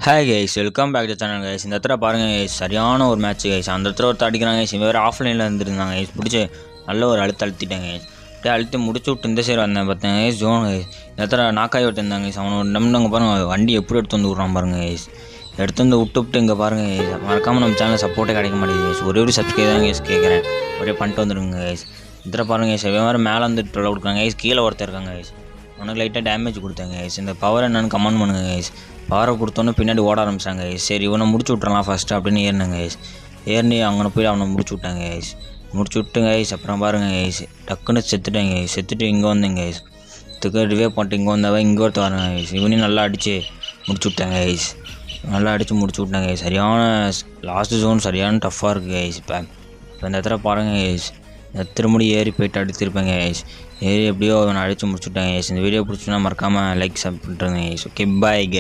Hi guys, welcome back to channel guys. இந்த இடத்துல பாருங்கள் கைஸ், சரியான ஒரு மேட்ச் கைஸ். அந்த இடத்துல ஒருத்தர் அடிக்கிறாங்க கைஸ். வேறு ஆஃப்லைனில் இருந்துருந்தாங்க கைஸ். பிடிச்சி நல்ல ஒரு அழுத்திட்டாங்க கைஸ். அப்படியே அழுத்தி முடிச்சு விட்டு இந்த சைடு வந்தேன் பார்த்தேன் கைஸ். ஜோன் கைஸ் இந்த இடத்துல நாக்காய் விட்டுருந்தாங்க கைஸ். அவனை நம்பினாங்க பாருங்கள், வண்டி எப்படி எடுத்து வந்து விட்றான் பாருங்கள் கைஸ். எடுத்து வந்து விட்டு இங்கே பாருங்கள் கைஸ். மறக்காமல் நம்ம சேனலில் சப்போர்ட்டே கிடைக்க மாட்டேங்குது கைஸ். ஒரே ஒரு சப்ஸ்கிரைப் தான் கைஸ் கேட்குறேன். ஒரே பண்ணிட்டு வந்துடுங்க கைஸ். இதில் பாருங்கள் கைஸ், வேறு மேலே வந்து ட்ரோல் கொடுக்குறாங்க கைஸ். கீழே ஒருத்தர் இருக்காங்க கைஸ். உனக்கு லைட்டாக டேமேஜ் கொடுத்தாங்க கைஸ். இந்த பவர் என்னென்னு கமெண்ட் பண்ணுங்க கைஸ். பவரை கொடுத்தோன்னே பின்னாடி ஓட ஆரம்பிச்சாங்க கைஸ். சரி இவனை முடிச்சு விட்றலாம் ஃபஸ்ட்டு அப்படின்னு ஏறினாங்க கைஸ். ஏறி அங்கே போய் அவனை முடிச்சு விட்டாங்க கைஸ். முடிச்சு விட்டுங்க கைஸ். அப்புறம் பாருங்கள் கைஸ், டக்குன்னு செத்துட்டாங்க கைஸ். செத்துட்டு இங்கே வந்தேங்க கைஸ். ரிவே பண்ணிட்டு இங்கே வந்தவன் இங்கே ஒருத்த வராங்க கைஸ். இவனையும் நல்லா அடித்து முடிச்சு விட்டாங்க கைஸ். நல்லா அடித்து முடிச்சு விட்டாங்க கைஸ். சரியான லாஸ்ட்டு ஜோன் சரியான டஃப்பாக இருக்குது கைஸ். இப்போ இந்த இடத்துல பாருங்கள் கைஸ், திரும்படி ஏறி போய்ட்டு அடித்திருப்பேங்க கைஸ். ஏறி எப்படியோ அவனை அடித்து முடிச்சுட்டாங்க கைஸ். இந்த வீடியோ பிடிச்சுன்னா மறக்காமல் லைக் சப் பண்ணுறேங்க கைஸ். Okay, bye guys.